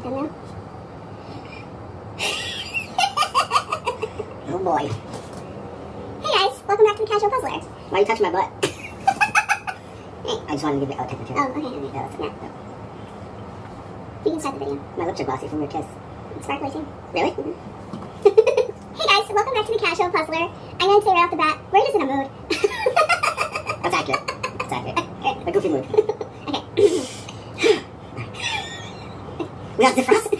that done now. Oh boy. Hey guys, welcome back to the Casual Puzzler. Why are you touching my butt? Hey. I just wanted to give it a temperature. Oh, okay. You can start the video. My lips are glossy from your kiss. It's sparkly too. Really? Mm-hmm. Hey guys, welcome back to the Casual Puzzler. I'm going to say right off the bat, we're just in a mood. That's accurate. That's accurate. Okay. A goofy mood. Okay. We got defrost.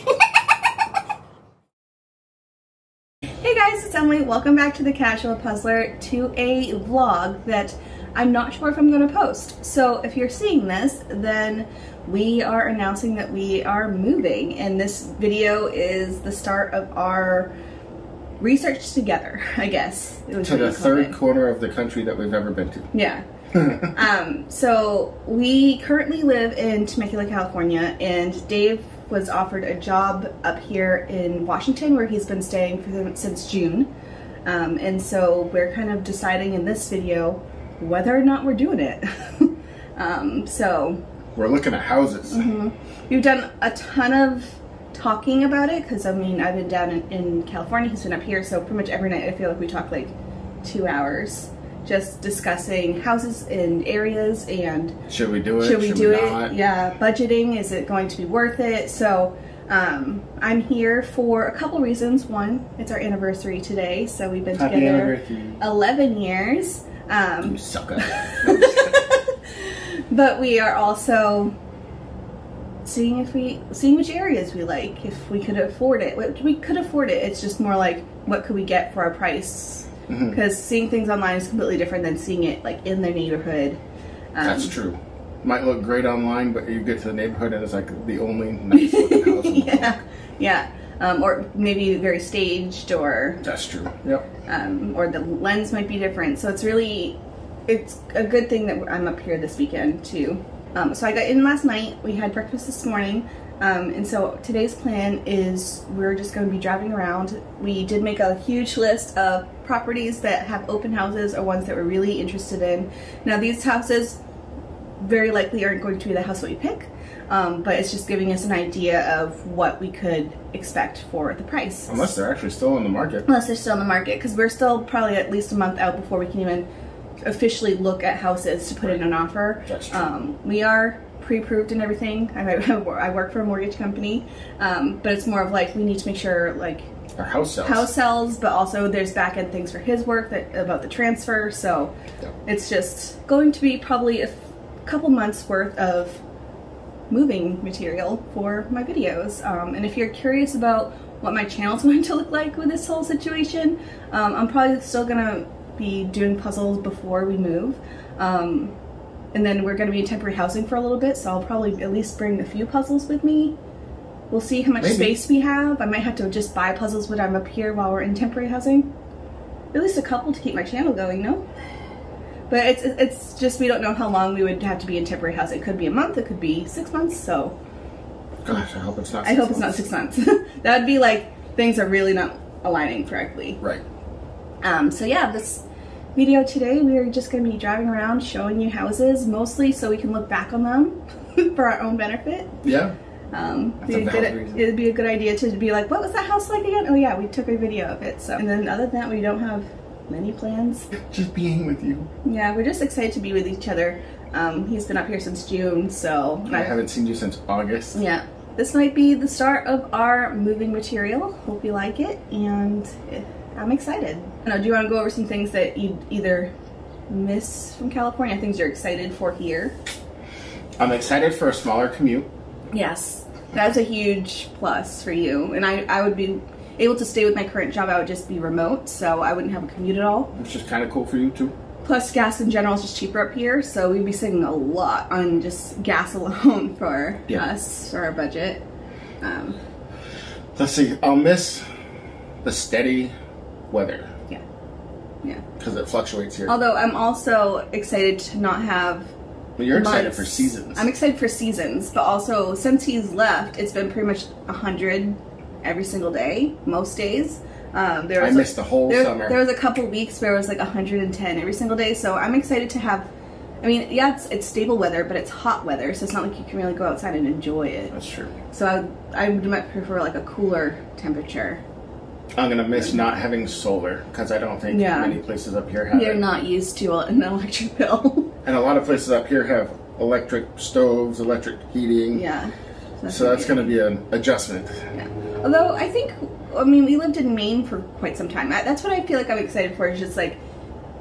Hey guys, it's Emily. Welcome back to the Casual Puzzler, to a vlog that I'm not sure if I'm going to post. So if you're seeing this, then we are announcing that we are moving, and this video is the start of our research together, I guess. It was to the third corner of the country that we've ever been to. Yeah. So we currently live in Temecula, California, and Dave was offered a job up here in Washington where he's been staying since June. And so we're kind of deciding in this video whether or not we're doing it. So we're looking at houses. Mm-hmm. We've done a ton of talking about it because, I mean, I've been down in California, he's been up here, so pretty much every night I feel like we talk like 2 hours just discussing houses and areas and should we do it? Should we do it? Not? Yeah, budgeting, is it going to be worth it? So I'm here for a couple reasons. One, it's our anniversary today, so we've been together 11 years. You suck at it. But we are also seeing which areas we like, if we could afford it. We could afford it. It's just more like, what could we get for our price? Because seeing things online is completely different than seeing it like in their neighborhood. That's true. Might look great online, but you get to the neighborhood and it's like the only nice looking house in the world. Yeah. Or maybe very staged, or that's true. Yep. Or the lens might be different. So it's a good thing that I'm up here this weekend too. So I got in last night. We had breakfast this morning. And so today's plan is we're just going to be driving around. We did make a huge list of properties that have open houses or ones that we're really interested in. Now these houses very likely aren't going to be the house that we pick, but it's just giving us an idea of what we could expect for the price. Unless they're actually still on the market. Unless they're still on the market, because we're still probably at least a month out before we can even officially look at houses to put in an offer. That's true. We are pre-approved and everything. I work for a mortgage company, but it's more of like, we need to make sure like our house sells, but also there's back-end things for his work about the transfer. So yep. It's just going to be probably a couple months worth of moving material for my videos. And if you're curious about what my channel's going to look like with this whole situation, I'm probably still gonna be doing puzzles before we move. And then we're going to be in temporary housing for a little bit, so I'll probably at least bring a few puzzles with me. We'll see how much space we have. I might have to just buy puzzles when I'm up here while we're in temporary housing. At least a couple to keep my channel going, no? But it's just, we don't know how long we would have to be in temporary housing. It could be a month, it could be 6 months, so. Gosh, I hope it's not 6 months. I hope it's not 6 months. That would be like, things are really not aligning correctly. Right. So yeah, this video today, we are just going to be driving around showing you houses, mostly so we can look back on them for our own benefit. Yeah. It'd be a good idea to be like, what was that house like again? Oh yeah, we took a video of it. So, and then other than that, we don't have many plans. Just being with you. Yeah, we're just excited to be with each other. He's been up here since June, so I haven't seen you since August. Yeah. This might be the start of our moving material. Hope you like it, and I'm excited. I don't know, do you want to go over some things that you either miss from California, things you're excited for here? I'm excited for a smaller commute. Yes, that's a huge plus for you. And I would be able to stay with my current job. I would just be remote, so I wouldn't have a commute at all. Which is kind of cool for you too. Plus gas in general is just cheaper up here, so we'd be saving a lot on just gas alone for us, for our budget. Let's see, I'll miss the steady weather. Yeah. Because it fluctuates here. Although I'm also excited to not have But you're months. excited for seasons. I'm excited for seasons, but also since he's left, it's been pretty much 100 every single day, most days. I missed the whole summer. There was a couple weeks where it was like 110 every single day, so I'm excited to have I mean, yeah, it's stable weather, but it's hot weather, so it's not like you can really go outside and enjoy it. That's true. So I might prefer like a cooler temperature. I'm gonna miss not having solar because I don't think many places up here have They're it. not used to an electric bill. And a lot of places up here have electric stoves, electric heating. Yeah. So that's going to be an adjustment. Yeah. Although I mean, we lived in Maine for quite some time. That's what I feel like I'm excited for. It's just like,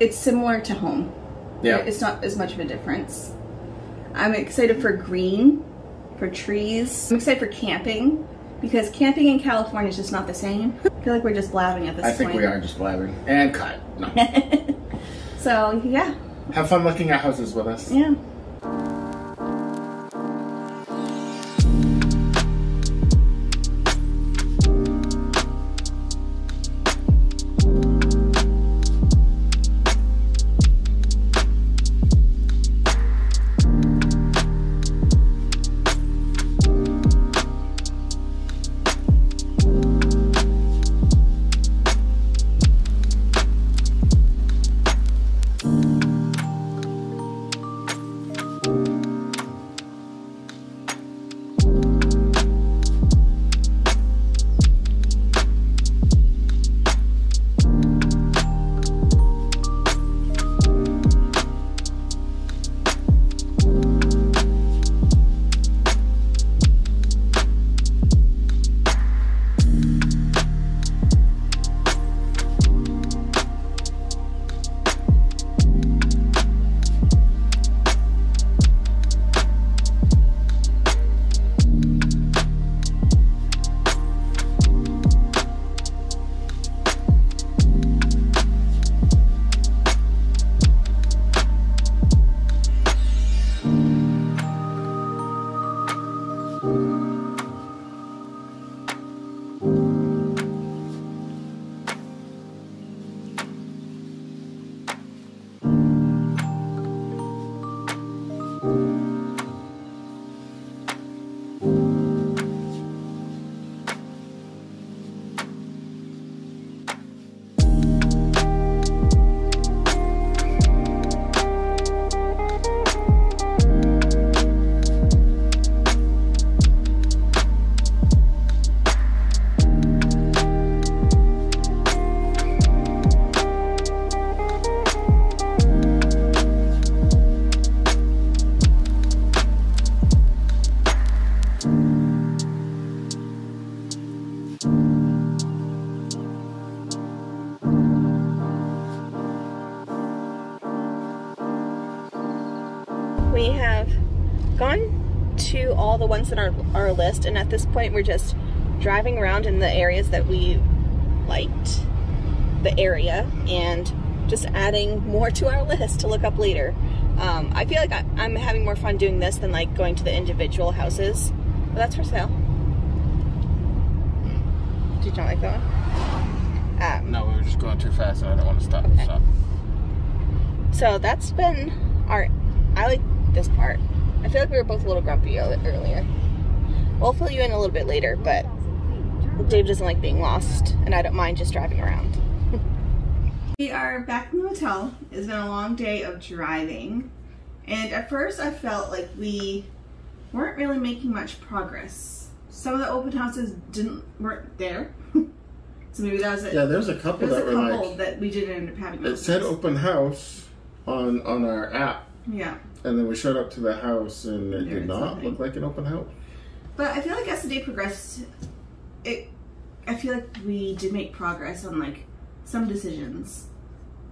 it's similar to home. Yeah. It's not as much of a difference. I'm excited for green, for trees. I'm excited for camping, because camping in California is just not the same. I feel like we're just blabbing at this point. I think we are just blabbing. And cut. No. So, yeah. Have fun looking at houses with us. Yeah. We have gone to all the ones that are on our list, and at this point we're just driving around in the areas that we liked, the area, and just adding more to our list to look up later. I feel like I'm having more fun doing this than like going to the individual houses. But that's for sale. Did you not like that one? No, we were just going too fast and I don't want to stop. Okay. So that's been our... I like this part. I feel like we were both a little grumpy earlier. We'll fill you in a little bit later, but Dave doesn't like being lost, and I don't mind just driving around. We are back in the hotel. It's been a long day of driving, and at first I felt like we weren't really making much progress. Some of the open houses weren't there. So maybe that was it. Yeah, there's a couple that were like... that we didn't end up having. It said open house on our app. Yeah. And then we showed up to the house and it did not something. look like an open house. But I feel like as the day progressed, I feel like we did make progress on like some decisions,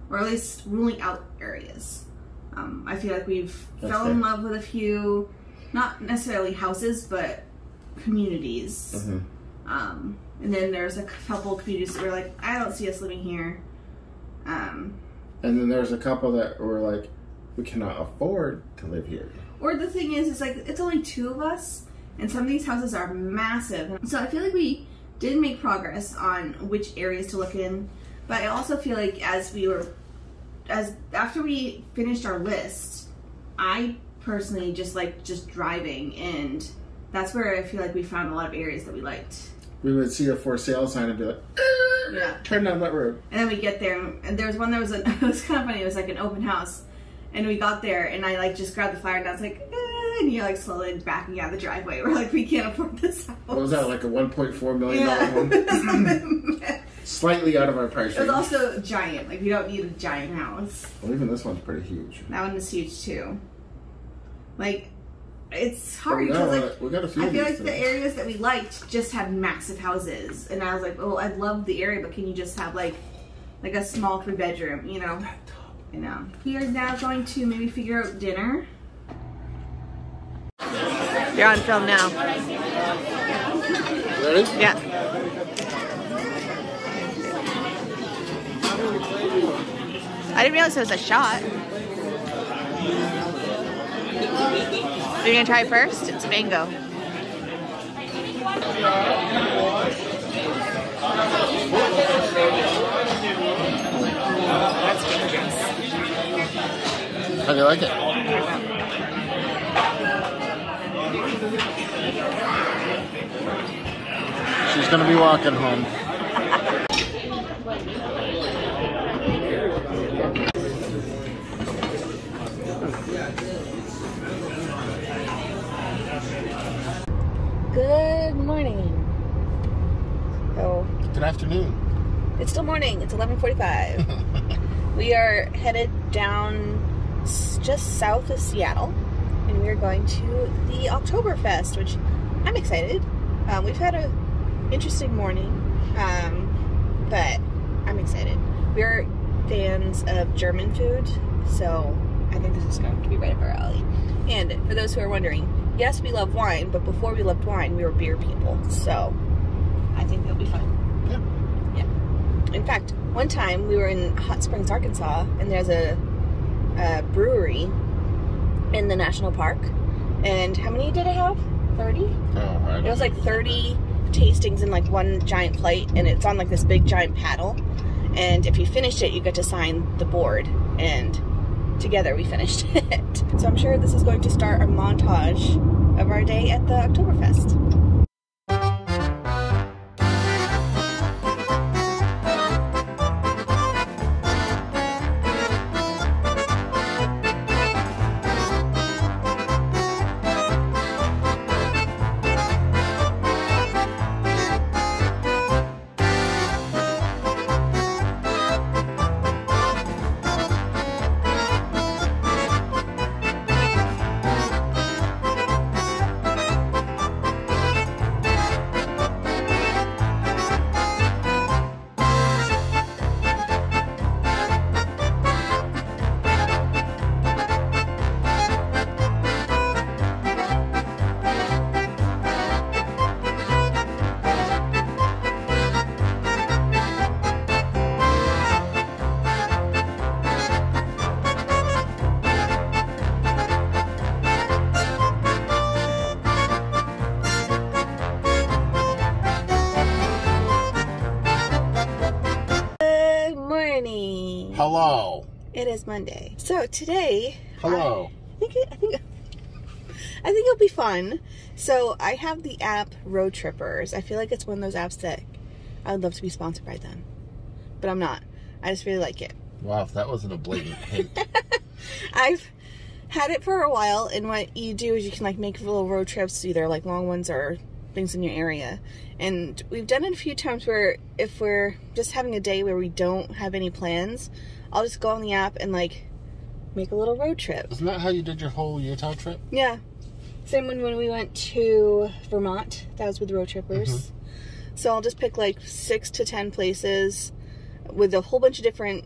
or at least ruling out areas. I feel like we've fell in love with a few, not necessarily houses, but communities. Mm-hmm. And then there's a couple communities that were like, I don't see us living here. And then there's a couple that were like, we cannot afford to live here. Or the thing is, it's like, it's only 2 of us, and some of these houses are massive. So I feel like we did make progress on which areas to look in, but I also feel like after we finished our list, I personally just like driving, and that's where I feel like we found a lot of areas that we liked. We would see a for sale sign and be like, yeah, turn down that road. And then we get there, and there was one that was it was kind of funny. It was like an open house, And we got there, and I like just grabbed the flyer, and I was like, and you're like slowly backing out the driveway. We're like, we can't afford this house. What was that, like a $1.4 million home? Slightly out of our price range. It was also giant. Like, we don't need a giant house. Well, even this one's pretty huge. That one is huge too. Like, it's hard we because got a few I feel like things. the areas that we liked just had massive houses, and I was like, oh, I love the area, but can you just have like a small 3-bedroom, you know? I know. We are now going to maybe figure out dinner. You're on film now. Ready? Yeah. I didn't realize it was a shot. Are you gonna try it first? It's mango. That's dangerous. How do you like it? She's gonna be walking home. Good morning. Oh, Good afternoon. it's still morning. It's 11:45. We are headed down just south of Seattle, and we are going to the Oktoberfest, which I'm excited. We've had a interesting morning, but I'm excited. We're fans of German food, so I think this is going to be right up our alley. And for those who are wondering, yes, we love wine, but before we loved wine, we were beer people, so I think it'll be fun. Yeah. In fact, one time we were in Hot Springs, Arkansas, and there's a brewery in the national park. And how many did it have? 30? Oh, It was like 30 tastings in like one giant plate, and it's on like this big giant paddle. And if you finished it, you get to sign the board, and together we finished it. So I'm sure this is going to start a montage of our day at the Oktoberfest. Hello. It is Monday. So today, Hello. I think it'll be fun. So I have the app Road Trippers. I feel like it's one of those apps that I would love to be sponsored by them, but I'm not. I just really like it. Wow, if that wasn't a blatant hint. I've had it for a while, and what you do is you can like make little road trips, either like long ones or things in your area. And we've done it a few times where if we're just having a day where we don't have any plans, I'll just go on the app and like make a little road trip. Isn't that how you did your whole Utah trip? Yeah. Same when we went to Vermont. That was with Road Trippers. Mm-hmm. So I'll just pick like 6 to 10 places with a whole bunch of different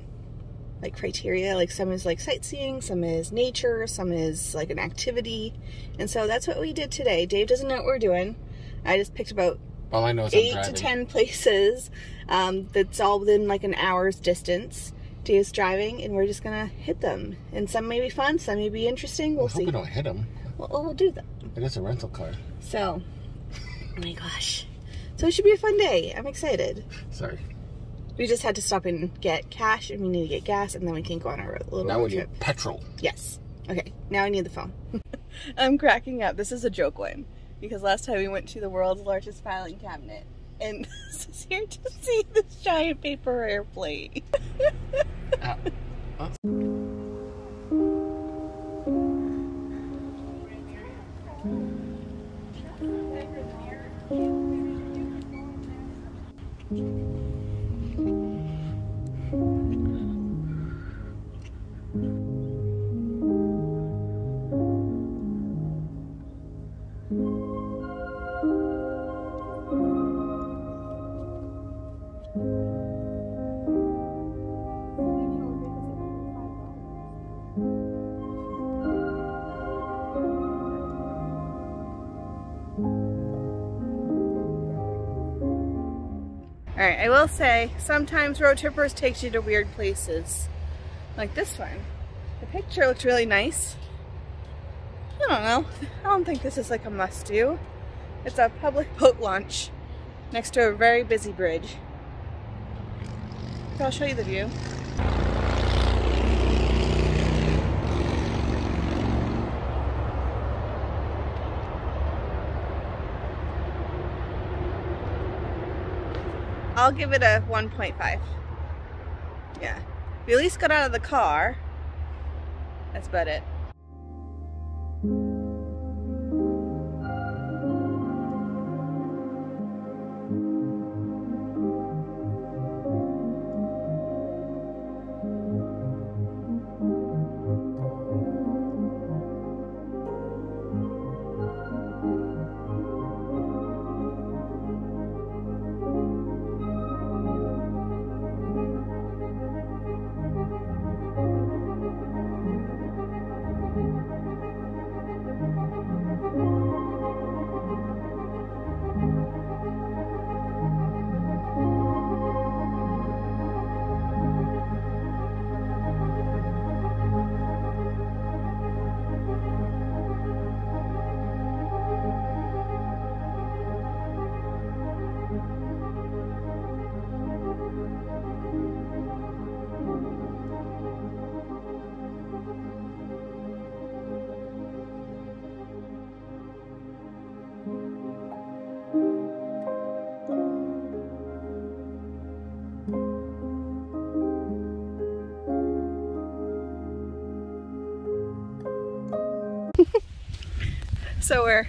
like criteria. Like some is like sightseeing, some is nature, some is like an activity. And so that's what we did today. Dave doesn't know what we're doing. I just picked about all I know is 8 to 10 places that's all within like an hour's distance. Dave's driving, and we're just gonna hit them. And some may be fun, some may be interesting. We'll see. I hope we don't hit them. Well, we'll do that. It is a rental car. So, oh my gosh. So it should be a fun day. I'm excited. Sorry. We just had to stop and get cash, and we need to get gas, and then we can go on our little now road we trip. need petrol. Yes. Okay, now I need the phone. I'm cracking up. This is a joke one. Because last time we went to the world's largest filing cabinet, and this is here to see this giant paper airplane. Alright, I will say, sometimes road trippers takes you to weird places. Like this one. The picture looks really nice. I don't know. I don't think this is like a must-do. It's a public boat launch next to a very busy bridge. So I'll show you the view. I'll give it a 1.5. Yeah. We at least got out of the car. That's about it. So we're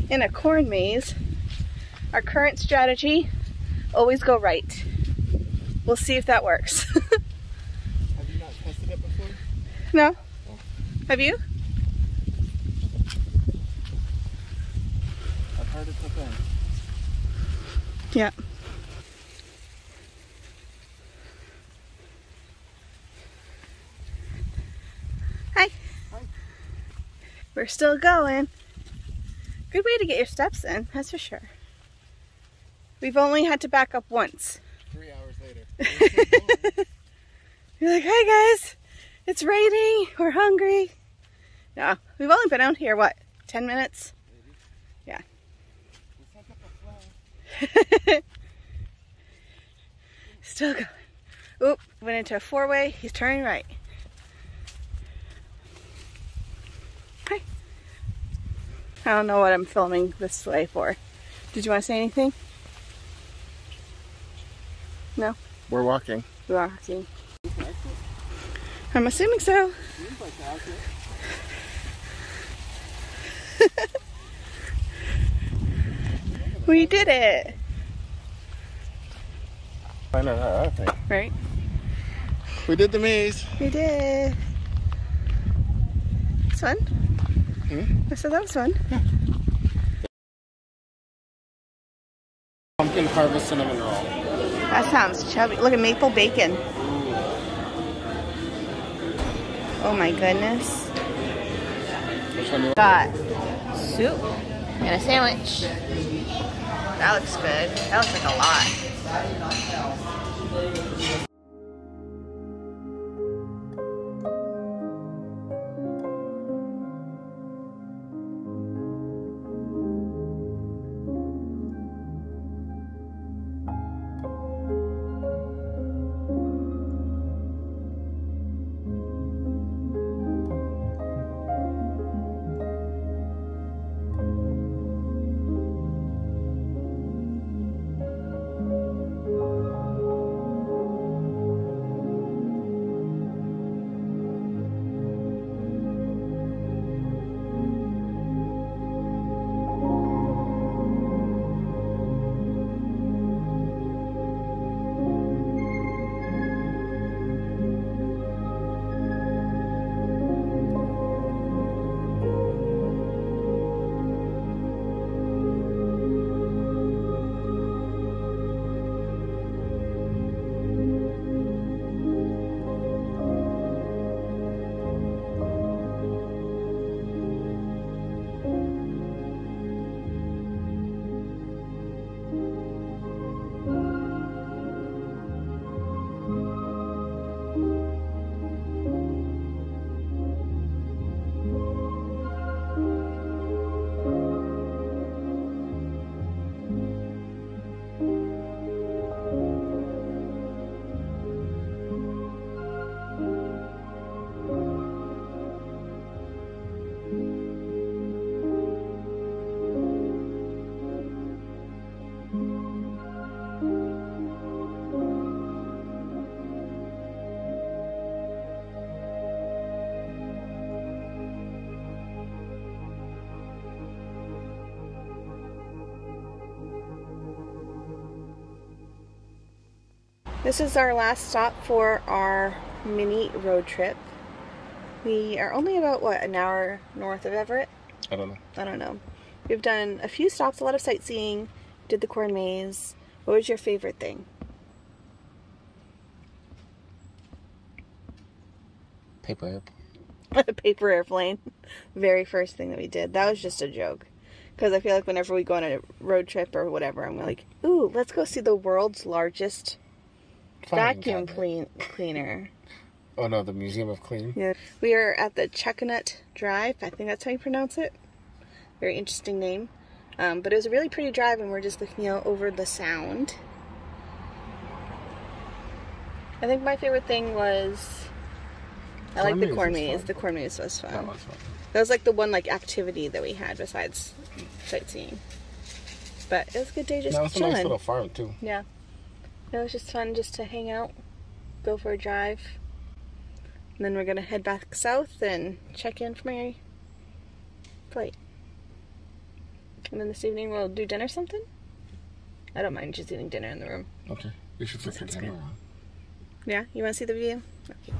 in a corn maze. Our current strategy, always go right. We'll see if that works. Have you not tested it before? No? Oh. Have you? I've heard it's a thing. Yeah. Hi. Hi. We're still going. Good way to get your steps in, that's for sure. We've only had to back up once. 3 hours later. You're like, hi guys, it's raining, we're hungry. No, we've only been out here, what, 10 minutes? Maybe. Yeah. Still going. Oop, went into a four-way, he's turning right. Hi. I don't know what I'm filming this way for. Did you want to say anything? No? We're walking. We're walking. I'm assuming so. We did it! I know how I think. Right? We did the maze. We did. It's fun. I said that was fun. Pumpkin harvest cinnamon roll. That sounds chubby. Look at maple bacon. Oh my goodness. Which one do you want? Got soup and a sandwich. That looks good. That looks like a lot. This is our last stop for our mini road trip. We are only about, what, an hour north of Everett? I don't know. We've done a few stops, a lot of sightseeing, did the corn maze. What was your favorite thing? Paper airplane. Paper airplane. Very first thing that we did. That was just a joke. Because I feel like whenever we go on a road trip or whatever, I'm like, ooh, let's go see the world's largest vacuum cleaner. Oh no, the Museum of Clean. Yeah. We are at the Chuckanut Drive. I think that's how you pronounce it. Very interesting name. But it was a really pretty drive, and we're just looking out over the sound. I think my favorite thing was... I like the corn maze. The corn maze was fun. That was fun. That was like the one activity that we had besides sightseeing. But it was a good day just chilling. That was a nice little farm too. Yeah. It was just fun just to hang out, go for a drive. And then we're going to head back south and check in for my flight. And then this evening we'll do dinner something. I don't mind just eating dinner in the room. Okay. We should fix the camera on. Yeah? You want to see the view? Okay.